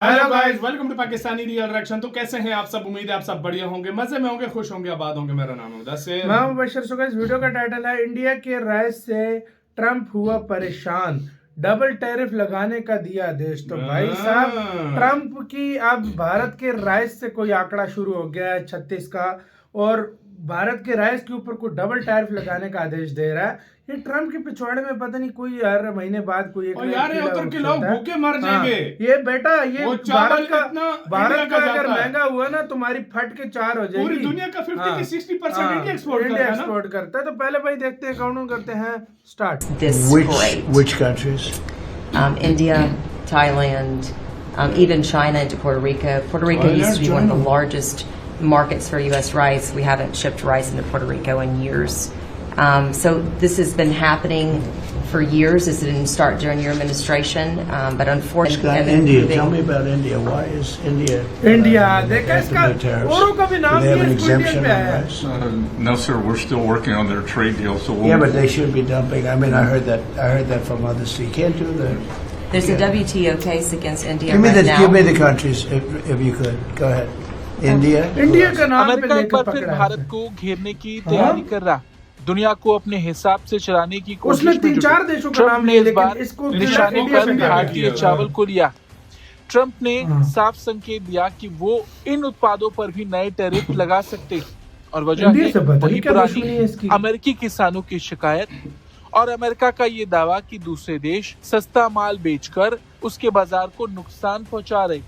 Hello guys, welcome to Pakistani real reaction. तो कैसे हैं आप सब? उम्मीद है आप सब बढ़िया होंगे, मजे में होंगे, खुश होंगे, आबाद होंगे। मेरा नाम है मुदस्सिर। मैं मुबशर। सो गाइस, वीडियो का टाइटल है इंडिया के राय से ट्रंप हुआ परेशान, डबल टैरिफ लगाने का दिया आदेश। तो भाई साहब, ट्रंप की अब भारत के राय से कोई आंकड़ा शुरू हो गया है 36 का, और भारत के राइस के ऊपर कोई डबल टैरिफ लगाने का आदेश दे रहा है। ये ट्रंप के पिछवाड़े में पता नहीं कोई हर महीने बाद कोई एक यार उतर के लोग भूखे मर जाएंगे। ये बेटा, ये भारत का अगर जाता महंगा हुआ ना, तुम्हारी फट के 4 हो जाएगी। पूरी दुनिया का 50 से 60% इंडिया एक्सपोर्ट करता है। तो पहले भाई देखते हैं, काउंट करते हैं, start. Which countries? India, Thailand, even China into Puerto Rico. Puerto Rico used to be one of the largest markets for U.S. rice. We haven't shipped rice into Puerto Rico in years. So this has been happening for years. This didn't start during your administration, but unfortunately, India. Tell me about India. Why is India? देखा इसका औरों का भी नाम they have an ये exemption पे on है। rice? No, sir. We're still working on their trade deal. So we'll, Yeah, but they should be dumping. I mean, I heard that from others. So you can't do that. there's a WTO case against India Give me right now. the countries if you could. Go ahead. India. India का नाम America एक बार फिर भारत को घेरने की तैयारी कर रहा, दुनिया को अपने हिसाब से चलाने की कोशिश उसने में 3-4 जुटा। देशों का ट्रंप नाम ने लिया, इस लेकिन बार इसको निशाने इंडिया पर से भारतीय चावल को लिया। ट्रंप ने साफ संकेत दिया कि वो इन उत्पादों पर भी नए टैरिफ लगा सकते हैं, और वजह है वही पुरानी अमेरिकी किसानों की शिकायत और अमेरिका का ये दावा कि दूसरे देश सस्ता माल बेचकर उसके बाजार को नुकसान पहुंचा रहे।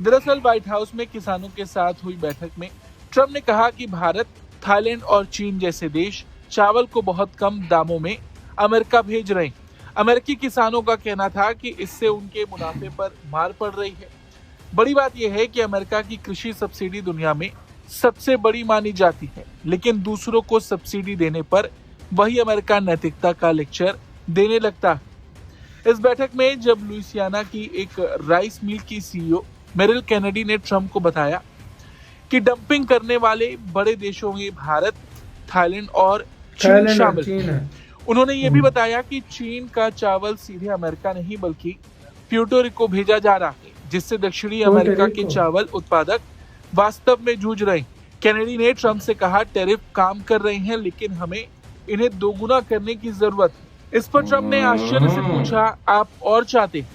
दरअसल व्हाइट हाउस में किसानों के साथ हुई बैठक में ट्रंप ने कहा कि भारत, थाईलैंड और चीन जैसे देश चावल को बहुत कम दामों में अमेरिका भेज रहे हैं। अमेरिकी किसानों का कहना था कि इससे उनके मुनाफे पर मार पड़ रही है। बड़ी बात यह है कि अमेरिका की कृषि सब्सिडी दुनिया में सबसे बड़ी मानी जाती है, लेकिन दूसरों को सब्सिडी देने पर वही अमेरिका नैतिकता का लेक्चर देने लगता है। इस बैठक में जब लुइसियाना की एक राइस मिल की सीईओ मेरिल कैनेडी ने ट्रंप को बताया कि डंपिंग करने वाले बड़े देशों में भारत, थाईलैंड और चीन शामिल हैं। उन्होंने ये भी बताया कि चीन का चावल सीधे अमेरिका नहीं बल्कि प्यूर्टो रिको भेजा जा रहा है, जिससे दक्षिणी अमेरिका के चावल उत्पादक वास्तव में जूझ रहे हैं। कैनेडी ने ट्रंप से कहा, टैरिफ काम कर रहे हैं, लेकिन हमें इन्हें दोगुना करने की जरूरत है। इस पर ट्रंप ने आश्चर्य से पूछा, आप और चाहते हैं?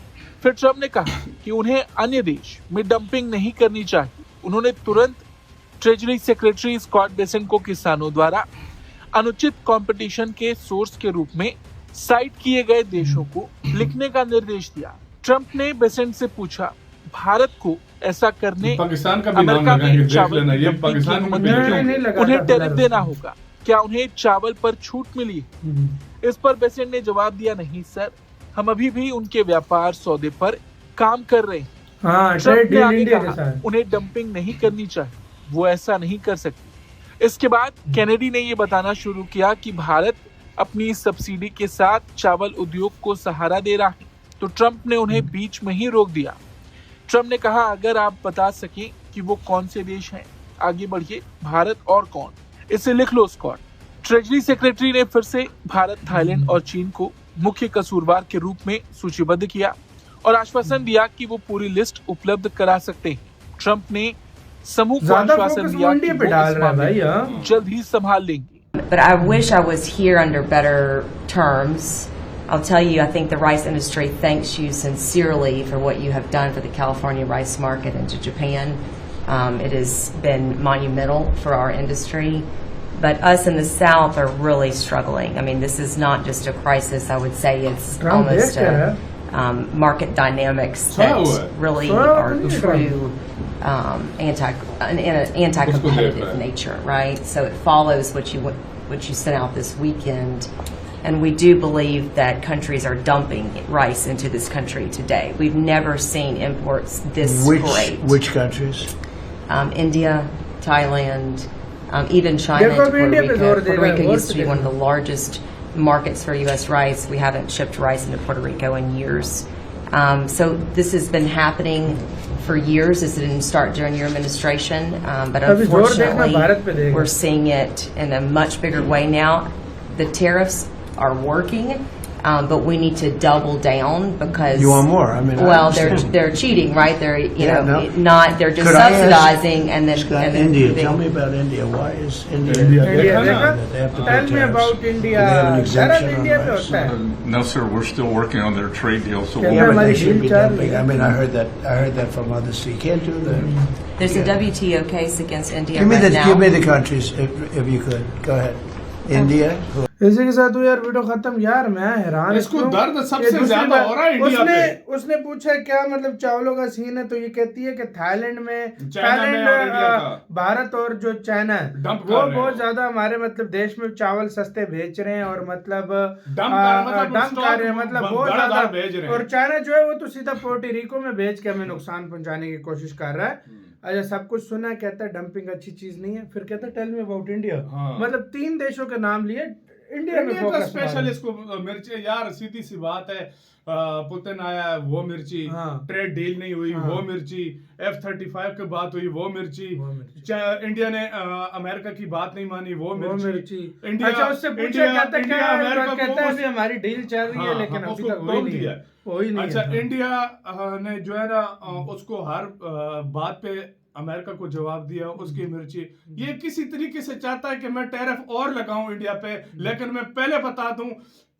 फिर ट्रंप ने कहा कि उन्हें अन्य देश में डंपिंग नहीं करनी चाहिए। उन्होंने तुरंत ट्रेजरी सेक्रेटरी स्कॉट बेसेंट को किसानों द्वारा अनुचित कंपटीशन के सोर्स के रूप में साइट किए गए देशों को लिखने का निर्देश दिया। ट्रंप ने बेसेंट से पूछा, भारत को ऐसा करने पाकिस्तान का भी अमेरिका नाम में चावल उन्हें टैरिफ देना होगा? क्या उन्हें चावल पर छूट मिली है? इस पर बेसेंट ने जवाब दिया, नहीं सर, हम अभी भी उनके व्यापार सौदे पर काम कर रहे हैं। ट्रंप ने आगे कहा, उन्हें डंपिंग नहीं करनी चाहिए, वो ऐसा नहीं कर सकते। इसके बाद कैनेडी ने ये बताना शुरू किया कि भारत अपनी सब्सिडी के साथ चावल उद्योग को सहारा दे रहा है, तो ट्रंप ने उन्हें बीच में ही रोक दिया। ट्रंप ने कहा, अगर आप बता सकें कि वो कौन से देश हैं, आगे बढ़िए, भारत और कौन, इसे लिख लो स्कॉट। ट्रेजरी सेक्रेटरी ने फिर से भारत, थाईलैंड और चीन को मुख्य कसूरवार के रूप में सूचीबद्ध किया और आश्वासन दिया कि वो पूरी लिस्ट उपलब्ध करा सकते हैं। ट्रंप ने समूह को आश्वासन दिया कि वो इस मामले को जल्द ही संभाल लेंगे। But I wish I was here under better terms. I'll tell you, I think the rice industry thanks you sincerely for what you have done for the California rice market into Japan. It has been monumental for our industry. But us in the South are really struggling. I mean, this is not just a crisis. I would say it's almost market dynamics that really are true anti-competitive nature, right? So it follows what you sent out this weekend, and we do believe that countries are dumping rice into this country today. We've never seen imports this great. Which countries? India, Thailand, even China into Puerto Rico. Puerto Rico used to be one of the largest markets for U.S. rice. We haven't shipped rice into Puerto Rico in years. So this has been happening for years. This didn't start during your administration, but unfortunately, we're seeing it in a much bigger way now. The tariffs are working. but we need to double down because You want more? I mean, I well, understand. they're cheating, right? They're Yeah, no. not they're just Could I ask- subsidizing and then Scott, and then India. giving- Tell me about India. Why is India? India देखा ना? देखा? They have to pay Tell me tariffs. about India. Do they have an exemption Tariff on India पे rice? होता है. No, sir, we're still working on their trade deal, so Yeah, we'll, Yeah, but हमारी they should deal be चल dumping. रही है. I mean, I heard that from others. So you can't do that. There's a WTO case against India Give me right now. Give me the countries if you could. Go ahead. India. इसी के साथ हुई यार video खत्म यार. मैं हैरान इसको क्यों? दर्द सबसे ये दूसरी ज्यादा बात- हो रहा है इंडिया पे. उसने पूछा क्या मतलब चावलों का सीन है, तो ये कहती है कि थाईलैंड में चाइना में और इंडिया का. भारत और जो चाइना है डंप कर वो रहे हैं. बहुत ज्यादा हमारे मतलब देश में चावल सस्ते बेच रहे हैं और मतलब डंप कर डंप कर रहे हैं, मतलब बहुत धड़ाधड़ ज्यादा भेज रहे हैं. और चाइना जो है वो तो सीधा पोर्टोरिको में बेच के हमें नुकसान पहुंचाने की कोशिश कर रहा है. अच्छा सब कुछ सुना, कहता है डंपिंग अच्छी चीज नहीं है, फिर कहता है टेल मी अबाउट इंडिया. हाँ. मतलब 3 देशों के नाम लिए, इंडिया में इंडिया का फोकस स्पेशल इसको मिर्ची यार सीधी सी बात है. पुतिन आया वो मिर्ची, हाँ. ट्रेड डील नहीं हुई हाँ. वो मिर्ची, F-35 की बात हुई वो मिर्ची, वो मिर्ची. इंडिया ने अमेरिका की बात नहीं मानी वो मिर्ची. इंडिया अच्छा उससे पूछा कहता क्या अमेरिका कहता है अभी हमारी डील चल रही है, हाँ, लेकिन हाँ, अभी उसको तक वही रोक नहीं दिया. है, वही नहीं अच्छा है. इंडिया ने जो है ना उसको हर बात पे अमेरिका को जवाब दिया. उसकी मिर्ची ये किसी तरीके से चाहता है कि मैं टैरिफ और लगाऊं इंडिया पे, लेकिन मैं पहले बता दूं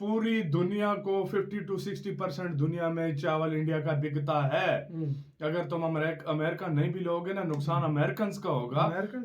पूरी दुनिया को 50 to 60% दुनिया में चावल इंडिया का बिकता है. अगर तुम अमेरिका नहीं भी लोगे ना, नुकसान अमेरिकन का होगा.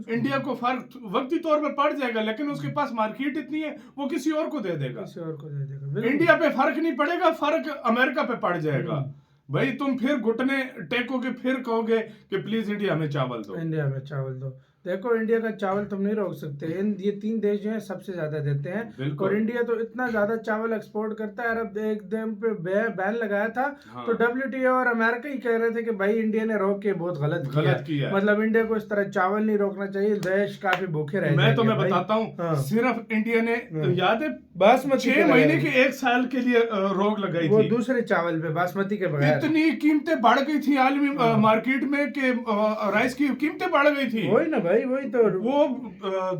इंडिया को फर्क वक्ती तौर पर पड़ जाएगा, लेकिन उसके पास मार्केट इतनी है वो किसी और को दे देगा. किसी और को दे देगा. इंडिया पे फर्क नहीं पड़ेगा, फर्क अमेरिका पे पड़ जाएगा. भाई तुम फिर घुटने टेकोगे, फिर कहोगे कि प्लीज इंडिया में चावल दो. इंडिया में चावल दो. देखो इंडिया का चावल तुम नहीं रोक सकते. ये 3 देश जो हैं सबसे ज्यादा देते हैं, और इंडिया तो इतना ज्यादा चावल एक्सपोर्ट करता है. अरब एकदम पे बैन लगाया था. हाँ. तो WTO और अमेरिका ही कह रहे थे कि भाई इंडिया ने रोक के बहुत गलत किया. मतलब इंडिया को इस तरह चावल नहीं रोकना चाहिए, देश काफी भूखे रहे. मैं तुम्हें बताता हूँ. हाँ. सिर्फ इंडिया ने याद है बासमती 6 महीने के 1 साल के लिए रोक लगाई वो थी दूसरे चावल पे, बासमती के बगैर. इतनी कीमतें बढ़ गई थी आलमी मार्केट में कि राइस की कीमतें बढ़ गई थी. वही ना भाई, वही तो वो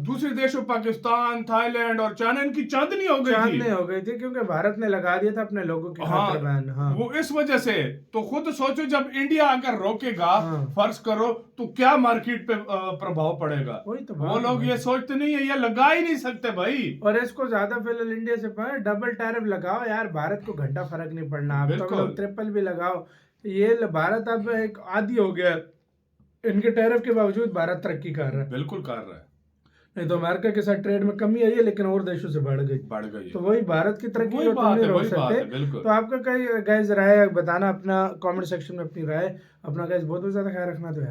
दूसरे देशों पाकिस्तान, थाईलैंड और चाइना इनकी चांदनी हो गई थी क्योंकि भारत ने लगा दिया था अपने लोगों की खातिर बैन. हाँ. वो इस वजह से. तो खुद सोचो जब इंडिया अगर रोकेगा, फर्ज करो तो क्या मार्केट पे प्रभाव पड़ेगा. वही तो वो लोग ये सोचते नहीं है, ये लगा ही नहीं सकते भाई. और इसको ज्यादा फिलहाल इंडिया से डबल टैरिफ लगाओ यार, भारत को घंटा फर्क नहीं पड़ना. अब तो लोग ट्रिपल भी लगाओ. ये भारत अब एक आदी हो गया. इनके टैरिफ के बावजूद भारत तरक्की कर रहा है. बिल्कुल कर रहा है. नहीं तो अमेरिका के साथ ट्रेड में कमी आई है, लेकिन और देशों से बढ़ गई. तो वही भारत की तरक्की को तुम नहीं रोक सकते. तो आपका कई गाइस राय बताना, अपना कमेंट सेक्शन में अपनी राय. अपना गाइस बहुत ज्यादा ख्याल रखना. तो है